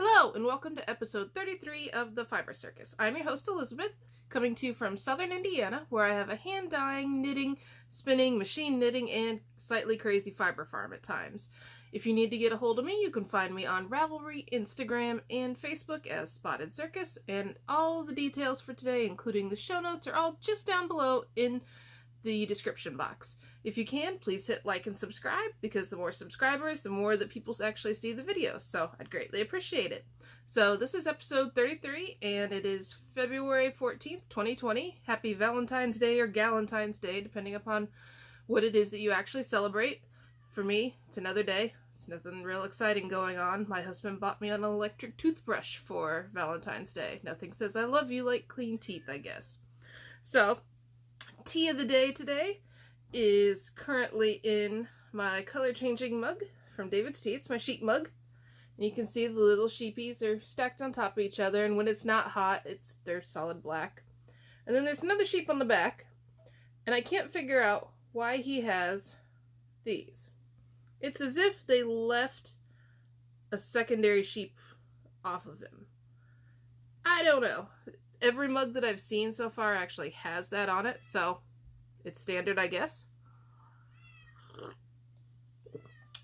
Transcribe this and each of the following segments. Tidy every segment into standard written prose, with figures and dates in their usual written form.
Hello, and welcome to episode 33 of the Fiber Circus. I'm your host, Elizabeth, coming to you from southern Indiana, where I have a hand-dyeing, knitting, spinning, machine knitting, and slightly crazy fiber farm at times. If you need to get a hold of me, you can find me on Ravelry, Instagram, and Facebook as Spotted Circus, and all the details for today, including the show notes, are all just down below in the description box. If you can, please hit like and subscribe, because the more subscribers, the more that people actually see the videos, so I'd greatly appreciate it. So this is episode 33, and it is February 14th, 2020. Happy Valentine's Day or Galentine's Day, depending upon what it is that you actually celebrate. For me, it's another day. There's nothing real exciting going on. My husband bought me an electric toothbrush for Valentine's Day. Nothing says I love you like clean teeth, I guess. So, tea of the day today is currently in my color changing mug from David's Tea. It's my sheep mug. And you can see the little sheepies are stacked on top of each other, and when it's not hot, they're solid black. And then there's another sheep on the back, and I can't figure out why he has these. It's as if they left a secondary sheep off of him. I don't know. Every mug that I've seen so far actually has that on it, so it's standard, I guess.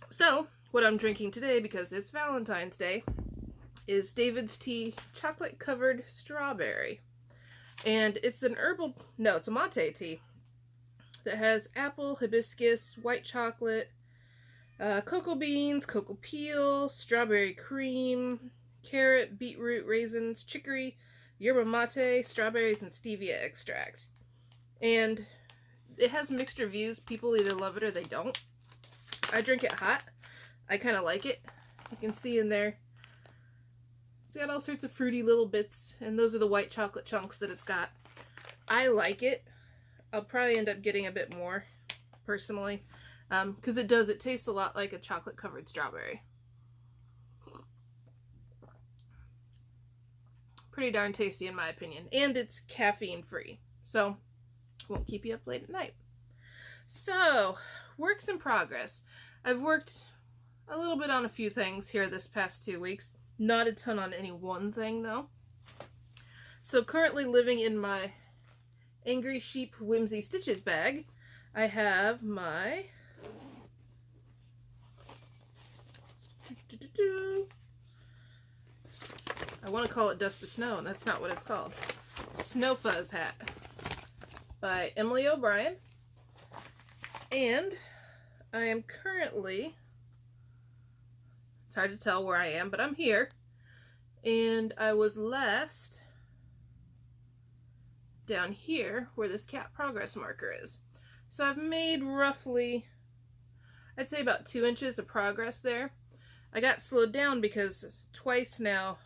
So, what I'm drinking today, because it's Valentine's Day, is David's Tea Chocolate Covered Strawberry. And it's an herbal, no, it's a mate tea that has apple, hibiscus, white chocolate, cocoa beans, cocoa peel, strawberry cream, carrot, beetroot, raisins, chicory, yerba mate, strawberries, and stevia extract. And it has mixed reviews. People either love it or they don't. I drink it hot. I kind of like it. You can see in there, it's got all sorts of fruity little bits, and those are the white chocolate chunks that it's got. I like it. I'll probably end up getting a bit more, personally, because it tastes a lot like a chocolate covered strawberry. Pretty darn tasty in my opinion, and it's caffeine free, so won't keep you up late at night. So, works in progress. I've worked a little bit on a few things here this past 2 weeks. Not a ton on any one thing, though. So, currently living in my Angry Sheep Whimsy Stitches bag, I have my I want to call it Dust to Snow, and that's not what it's called. Snow Fuzz hat by Emily O'Brien. And I am currently, it's hard to tell where I am, but I'm here. And I was last down here where this cat progress marker is. So I've made roughly, I'd say about 2 inches of progress there. I got slowed down because twice now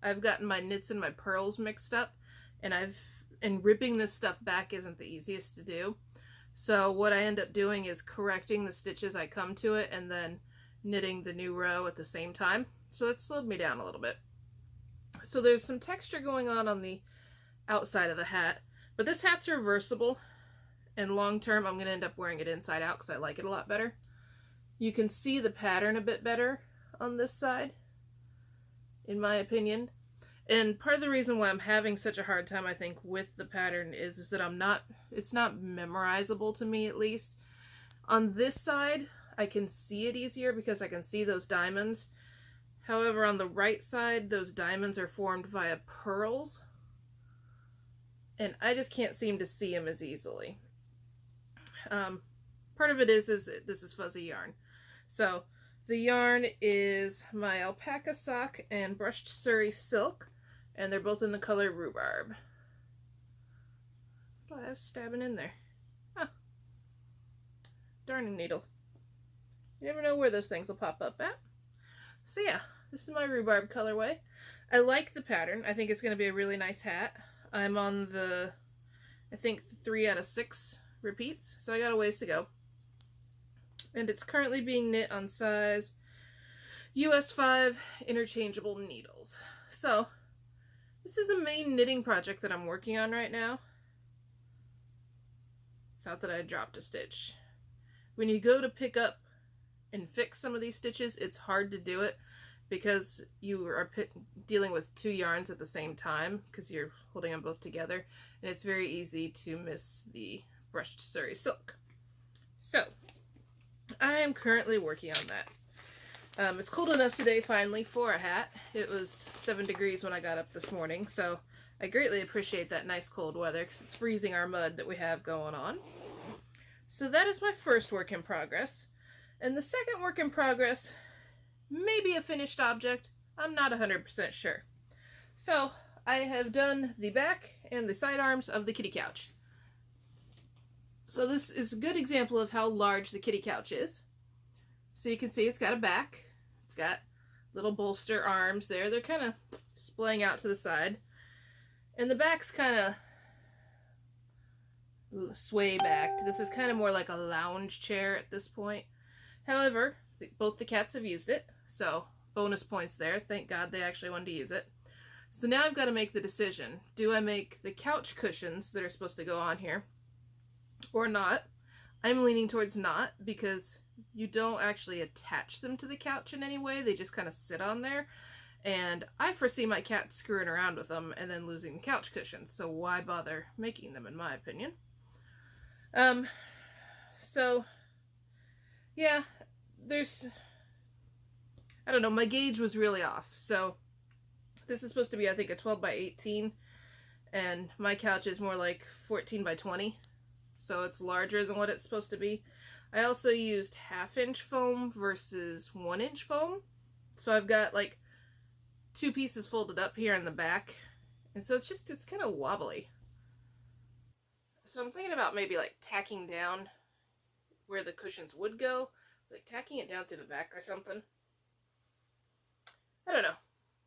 I've gotten my knits and my purls mixed up, and ripping this stuff back isn't the easiest to do. So what I end up doing is correcting the stitches I come to it and then knitting the new row at the same time. So that slowed me down a little bit. So there's some texture going on the outside of the hat, but this hat's reversible, and long term I'm going to end up wearing it inside out because I like it a lot better. You can see the pattern a bit better on this side, in my opinion. And part of the reason why I'm having such a hard time, I think, with the pattern is that it's not memorizable to me, at least. On this side, I can see it easier because I can see those diamonds. However, on the right side, those diamonds are formed via purls, and I just can't seem to see them as easily. Part of it is this is fuzzy yarn. So, the yarn is my Alpaca sock and brushed Suri silk, and they're both in the color Rhubarb. What do I have stabbing in there? Huh. Darning needle. You never know where those things will pop up at. So yeah, this is my Rhubarb colorway. I like the pattern. I think it's going to be a really nice hat. I'm on the, I think, 3 out of 6 repeats, so I got a ways to go. And it's currently being knit on size US 5 interchangeable needles. So, this is the main knitting project that I'm working on right now. Thought that I had dropped a stitch. When you go to pick up and fix some of these stitches, it's hard to do it because you are dealing with two yarns at the same time, because you're holding them both together, and it's very easy to miss the brushed Suri silk. So, I am currently working on that. It's cold enough today, finally, for a hat. It was 7 degrees when I got up this morning, so I greatly appreciate that nice cold weather, because it's freezing our mud that we have going on. So that is my first work in progress. And the second work in progress may be a finished object. I'm not 100% sure. So, I have done the back and the side arms of the kitty couch. So this is a good example of how large the kitty couch is. So you can see it's got a back. It's got little bolster arms there. They're kind of splaying out to the side. And the back's kind of sway back. This is kind of more like a lounge chair at this point. However, both the cats have used it, so bonus points there. Thank God they actually wanted to use it. So now I've got to make the decision. Do I make the couch cushions that are supposed to go on here or not? I'm leaning towards not, because you don't actually attach them to the couch in any way. They just kind of sit on there. And I foresee my cat screwing around with them and then losing the couch cushions. So why bother making them, in my opinion? So, yeah, I don't know, my gauge was really off. So, this is supposed to be, I think, a 12 by 18. And my couch is more like 14 by 20. So it's larger than what it's supposed to be. I also used 1/2 inch foam versus 1 inch foam. So I've got like 2 pieces folded up here in the back. And so it's kind of wobbly. So I'm thinking about maybe like tacking down where the cushions would go. Like tacking it down through the back or something. I don't know.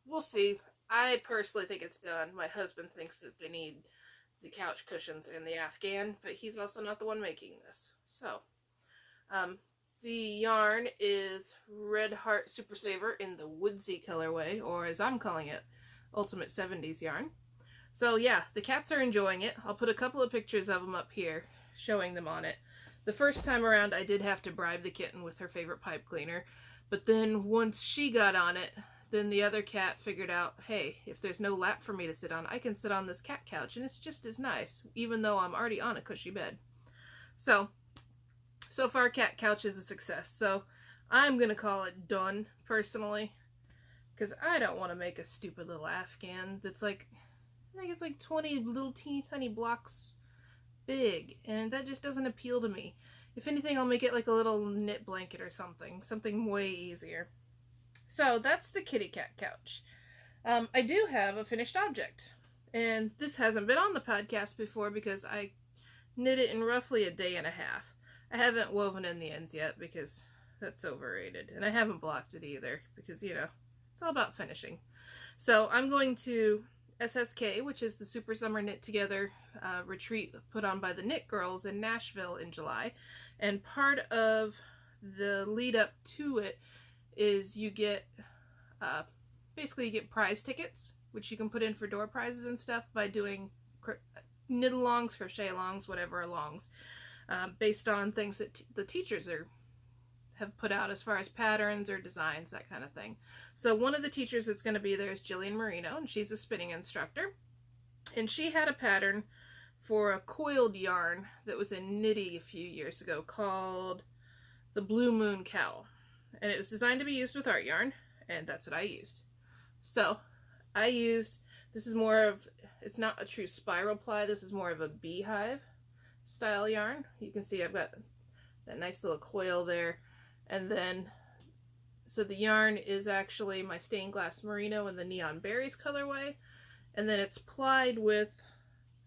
We'll see. I personally think it's done. My husband thinks that they need the couch cushions and the Afghan, but he's also not the one making this. So, the yarn is Red Heart Super Saver in the Woodsy colorway, or as I'm calling it, Ultimate 70s yarn. So yeah, the cats are enjoying it. I'll put a couple of pictures of them up here, showing them on it. The first time around, I did have to bribe the kitten with her favorite pipe cleaner, but then once she got on it, then the other cat figured out, hey, if there's no lap for me to sit on, I can sit on this cat couch, and it's just as nice, even though I'm already on a cushy bed. So far, cat couch is a success. So I'm going to call it done, personally, because I don't want to make a stupid little Afghan that's like, I think it's like 20 little teeny tiny blocks big, and that just doesn't appeal to me. If anything, I'll make it like a little knit blanket or something way easier. So that's the kitty cat couch. I do have a finished object, and this hasn't been on the podcast before because I knit it in roughly a day and a half. I haven't woven in the ends yet because that's overrated, and I haven't blocked it either because, you know, it's all about finishing. So I'm going to SSK, which is the Super Summer Knit Together retreat put on by the Knit Girls in Nashville in July, and part of the lead up to it is you get, basically you get prize tickets, which you can put in for door prizes and stuff by doing knit alongs, crochet alongs, whatever alongs, based on things that the teachers have put out as far as patterns or designs, that kind of thing. So one of the teachers that's going to be there is Jillian Moreno, and she's a spinning instructor. And she had a pattern for a coiled yarn that was in Knitty a few years ago called the Bluemoom cowl. And it was designed to be used with art yarn, and that's what I used. So I used, this is more of, it's not a true spiral ply, this is more of a beehive style yarn. You can see I've got that nice little coil there. And then, so the yarn is actually my Stained Glass Merino in the Neon Berries colorway. And then it's plied with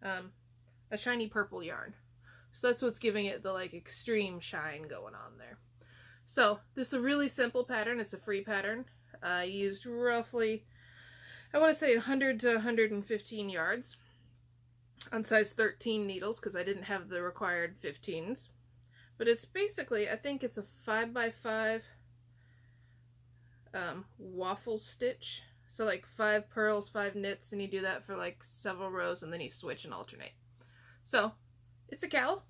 a shiny purple yarn. So that's what's giving it the like extreme shine going on there. So this is a really simple pattern. It's a free pattern. I used roughly, I want to say 100 to 115 yards on size 13 needles because I didn't have the required 15s. But it's basically, I think it's a 5x5 waffle stitch. So like 5 purls, 5 knits, and you do that for like several rows, and then you switch and alternate. So it's a cowl.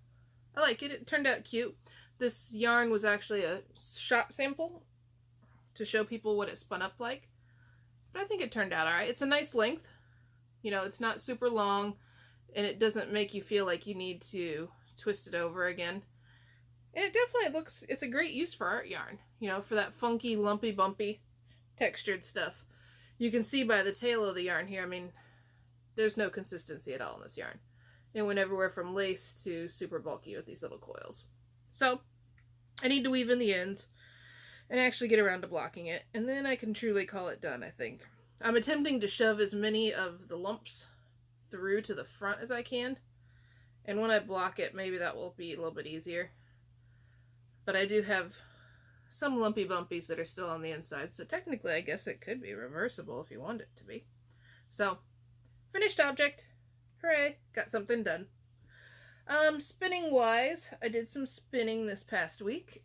I like it. It turned out cute. This yarn was actually a shop sample. to show people what it spun up like. But I think it turned out alright. It's a nice length. You know, it's not super long, and it doesn't make you feel like you need to twist it over again. And it definitely looks, it's a great use for art yarn, you know, for that funky, lumpy, bumpy, textured stuff. You can see by the tail of the yarn here, I mean, there's no consistency at all in this yarn. It went everywhere from lace to super bulky with these little coils. So, I need to weave in the ends and actually get around to blocking it, and then I can truly call it done, I think. I'm attempting to shove as many of the lumps through to the front as I can, and when I block it, maybe that will be a little bit easier. But I do have some lumpy bumpies that are still on the inside, so technically I guess it could be reversible if you want it to be. So, finished object. Hooray, got something done. Spinning wise, I did some spinning this past week.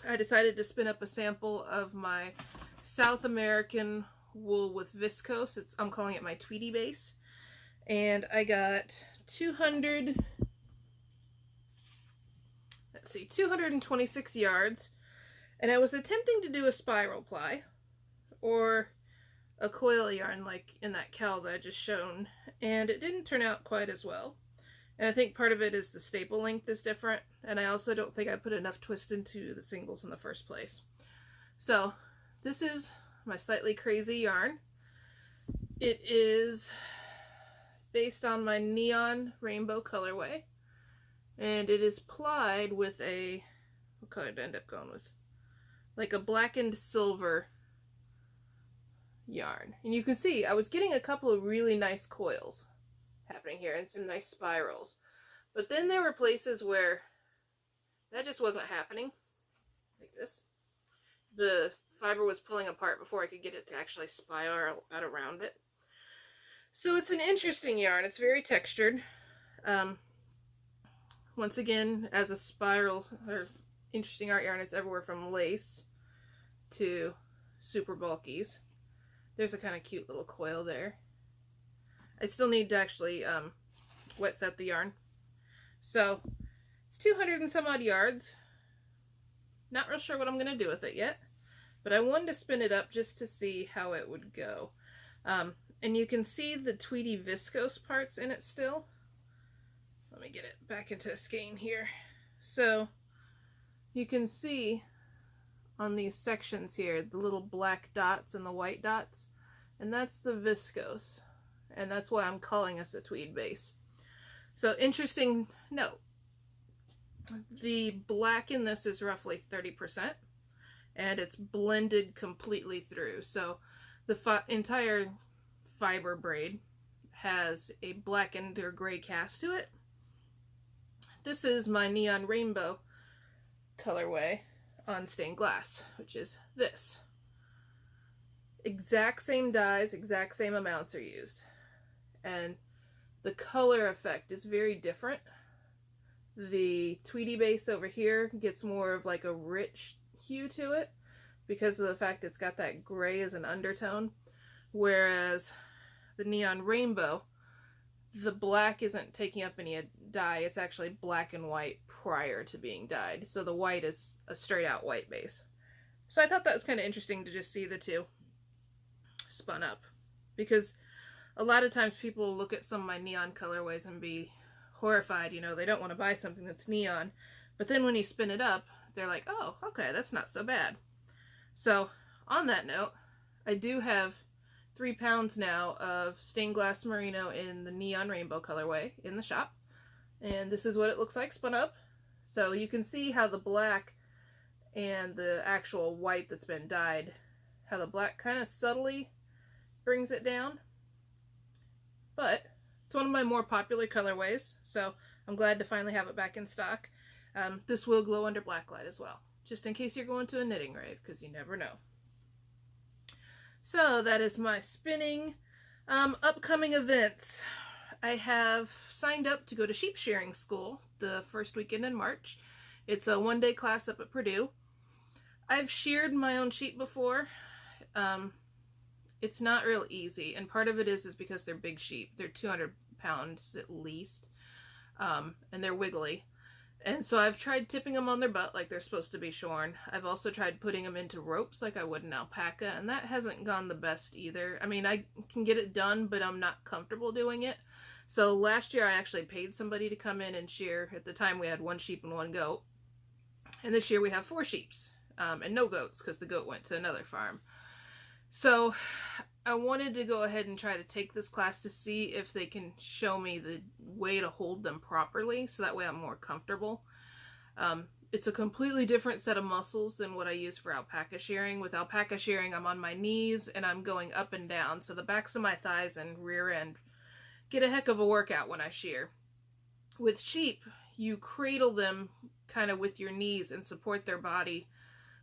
I decided to spin up a sample of my South American wool with viscose. I'm calling it my Tweedy base. And I got 226 yards. And I was attempting to do a spiral ply or a coil yarn like in that cowl that I just shown, and it didn't turn out quite as well. And I think part of it is the staple length is different, and I also don't think I put enough twist into the singles in the first place. So this is my slightly crazy yarn. It is based on my neon rainbow colorway, and it is plied with a, what color did I end up going with? Like a blackened silver yarn. And you can see I was getting a couple of really nice coils happening here and some nice spirals, but then there were places where that just wasn't happening, like this. The fiber was pulling apart before I could get it to actually spiral out around it. So it's an interesting yarn. It's very textured. Once again, as a spiral or interesting art yarn, it's everywhere from lace to super bulkies. There's a kind of cute little coil there. I still need to actually wet set the yarn. So it's 200 and some odd yards. Not real sure what I'm going to do with it yet, but I wanted to spin it up just to see how it would go. And you can see the Tweedy viscose parts in it still. Let me get it back into a skein here. So you can see on these sections here the little black dots and the white dots, and that's the viscose, and that's why I'm calling this a tweed base. So interesting note, the black in this is roughly 30%, and it's blended completely through. So the entire fiber braid has a blackened or gray cast to it. This is my neon rainbow colorway on stained glass, which is this. Exact same dyes, exact same amounts are used. And the color effect is very different. The Tweedy base over here gets more of like a rich hue to it because of the fact it's got that gray as an undertone, whereas the neon rainbow, the black isn't taking up any dye. It's actually black and white prior to being dyed. So the white is a straight out white base. So I thought that was kind of interesting to just see the two spun up, because a lot of times people look at some of my neon colorways and be horrified, you know, they don't want to buy something that's neon, but then when you spin it up, they're like, oh, okay, that's not so bad. So on that note, I do have 3 pounds now of Stained Glass Merino in the neon rainbow colorway in the shop, and this is what it looks like spun up. So you can see how the black and the actual white that's been dyed, how the black kind of subtly brings it down, but it's one of my more popular colorways, so I'm glad to finally have it back in stock. This will glow under blacklight as well, just in case you're going to a knitting rave, because you never know. So that is my spinning. Upcoming events. I have signed up to go to sheep shearing school the first weekend in March. It's a one-day class up at Purdue. I've sheared my own sheep before. It's not real easy, and part of it is because they're big sheep. They're 200 pounds at least, and they're wiggly. And so I've tried tipping them on their butt like they're supposed to be shorn. I've also tried putting them into ropes like I would an alpaca, and that hasn't gone the best either. I mean, I can get it done, but I'm not comfortable doing it. So last year I actually paid somebody to come in and shear. At the time we had 1 sheep and 1 goat. And this year we have 4 sheeps and no goats because the goat went to another farm. So I wanted to go ahead and try to take this class to see if they can show me the way to hold them properly, so that way I'm more comfortable. It's a completely different set of muscles than what I use for alpaca shearing. With alpaca shearing, I'm on my knees and I'm going up and down, so the backs of my thighs and rear end get a heck of a workout when I shear. With sheep, you cradle them kind of with your knees and support their body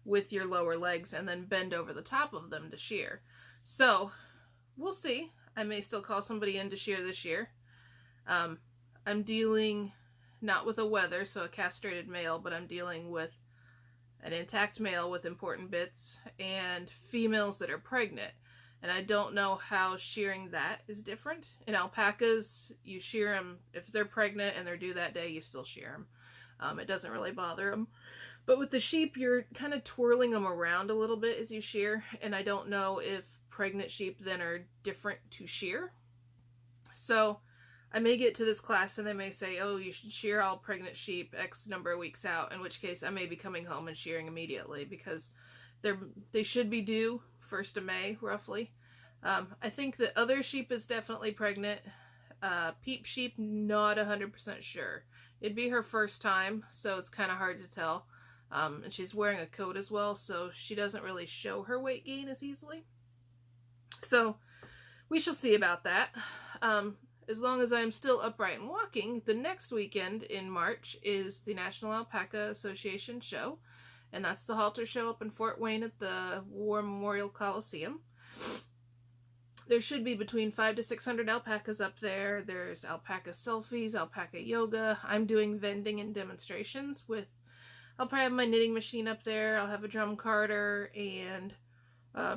with your lower legs and then bend over the top of them to shear. So we'll see. I may still call somebody in to shear this year. I'm dealing not with a wether, so a castrated male, but I'm dealing with an intact male with important bits and females that are pregnant. And I don't know how shearing that is different. In alpacas, you shear them if they're pregnant and they're due that day, you still shear them. It doesn't really bother them. But with the sheep, you're kind of twirling them around a little bit as you shear, and I don't know if pregnant sheep then are different to shear. So I may get to this class and they may say, oh, you should shear all pregnant sheep X number of weeks out, in which case I may be coming home and shearing immediately because they should be due 1st of May, roughly. I think the other sheep is definitely pregnant. Peep sheep, not 100% sure. It'd be her first time, so it's kind of hard to tell. And she's wearing a coat as well, so she doesn't really show her weight gain as easily. So we shall see about that. As long as I'm still upright and walking, the next weekend in March is the National Alpaca Association show, and that's the halter show up in Fort Wayne at the War Memorial Coliseum. There should be between 500 to 600 alpacas up there. There's alpaca selfies, alpaca yoga. I'm doing vending and demonstrations with, I'll probably have my knitting machine up there. I'll have a drum carter and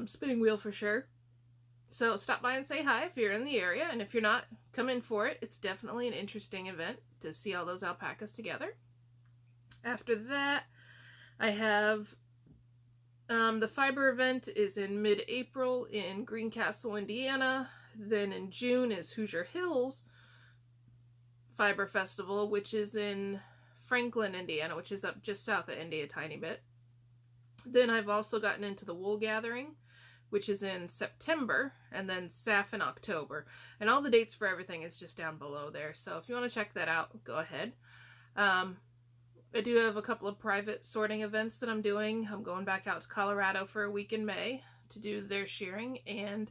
spinning wheel for sure. So stop by and say hi if you're in the area, and if you're not, come in for it. It's definitely an interesting event to see all those alpacas together. After that, I have the fiber event is in mid-April in Greencastle, Indiana. Then in June is Hoosier Hills Fiber Festival, which is in Franklin, Indiana, which is up just south of Indy a tiny bit. Then I've also gotten into the wool gathering, which is in September, and then SAFF in October. And all the dates for everything is just down below there. So if you want to check that out, go ahead. I do have a couple of private sorting events that I'm doing. I'm going back out to Colorado for a week in May to do their shearing, and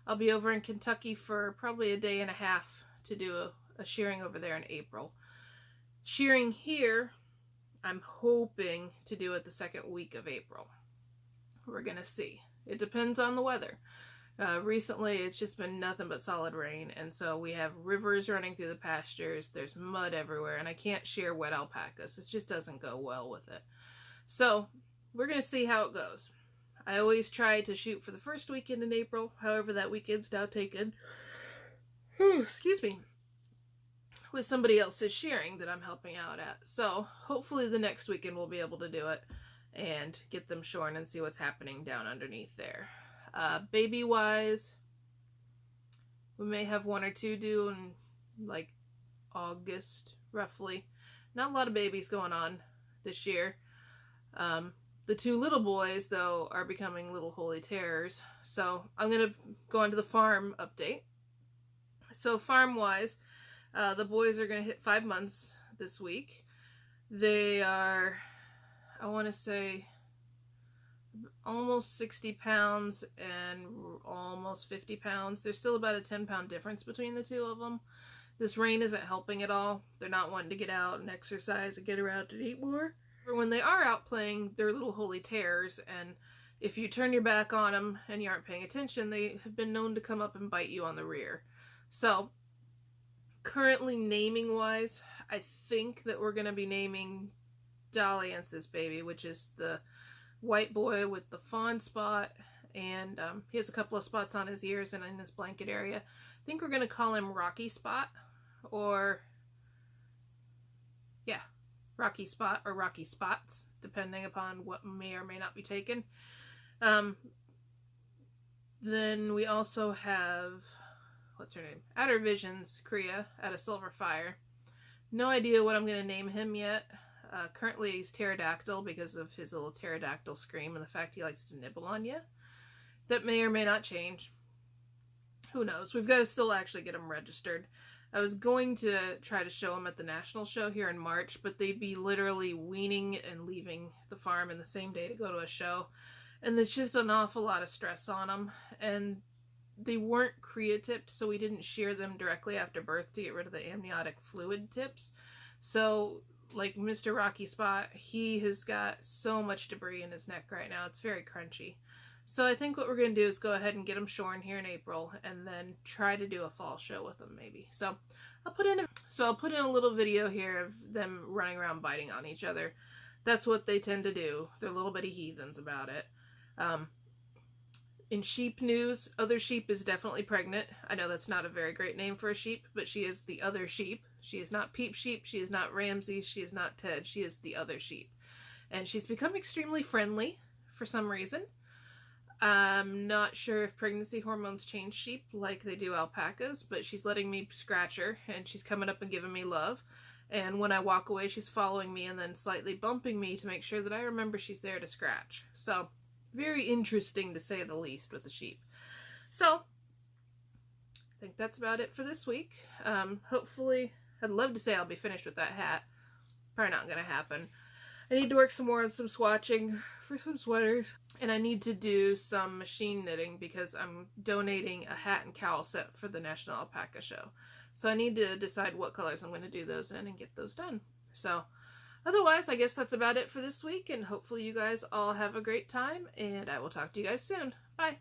I'll be over in Kentucky for probably a day and a half to do a shearing over there in April. Shearing here, I'm hoping to do it the 2nd week of April. We're going to see. It depends on the weather. Recently, it's just been nothing but solid rain, and so we have rivers running through the pastures. There's mud everywhere, and I can't shear wet alpacas. It just doesn't go well with it. So we're going to see how it goes. I always try to shoot for the first weekend in April. However, that weekend's now taken, excuse me, with somebody else's shearing that I'm helping out at. So hopefully the next weekend we'll be able to do it and get them shorn and see what's happening down underneath there. Baby wise, we may have 1 or 2 due in like August roughly. Not a lot of babies going on this year. The 2 little boys though are becoming little holy terrors. So I'm gonna go on to the farm update. So farm wise, the boys are gonna hit 5 months this week. They are, I want to say, almost 60 pounds and almost 50 pounds. There's still about a 10-pound difference between the 2 of them. This rain isn't helping at all. They're not wanting to get out and exercise and get around and eat more. But when they are out playing, they're little holy terrors, and if you turn your back on them and you aren't paying attention, they have been known to come up and bite you on the rear. So currently naming wise, I think that we're going to be naming Dalliance's baby, which is the white boy with the fawn spot, and he has a couple of spots on his ears and in his blanket area. I think we're going to call him Rocky Spot, or yeah, rocky spot or rocky spots, depending upon what may or may not be taken. Then we also have, what's her name? Outer Visions, Kriya, out of Silver Fire. No idea what I'm going to name him yet. Currently he's Pterodactyl because of his little pterodactyl scream and the fact he likes to nibble on you. That may or may not change. Who knows? We've got to still actually get him registered. I was going to try to show him at the national show here in March, but they'd be literally weaning and leaving the farm in the same day to go to a show. And there's just an awful lot of stress on them. And they weren't Kriya tipped, so we didn't shear them directly after birth to get rid of the amniotic fluid tips. So, like Mr. Rocky Spot, he has got so much debris in his neck right now. It's very crunchy. So I think what we're going to do is go ahead and get him shorn here in April and then try to do a fall show with him maybe. So I'll put in a little video here of them running around biting on each other. That's what they tend to do. They're little bitty heathens about it. In sheep news, Other Sheep is definitely pregnant. I know that's not a very great name for a sheep, but she is the Other Sheep. She is not Peep Sheep, she is not Ramsey, she is not Ted, she is the Other Sheep. And she's become extremely friendly for some reason. I'm not sure if pregnancy hormones change sheep like they do alpacas, but she's letting me scratch her, and she's coming up and giving me love. And when I walk away, she's following me and then slightly bumping me to make sure that I remember she's there to scratch. So, very interesting to say the least with the sheep. So, I think that's about it for this week. Hopefully, I'd love to say I'll be finished with that hat. Probably not going to happen. I need to work some more on some swatching for some sweaters. And I need to do some machine knitting because I'm donating a hat and cowl set for the National Alpaca show. So I need to decide what colors I'm going to do those in and get those done. So otherwise, I guess that's about it for this week. And hopefully you guys all have a great time. And I will talk to you guys soon. Bye.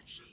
Sheep.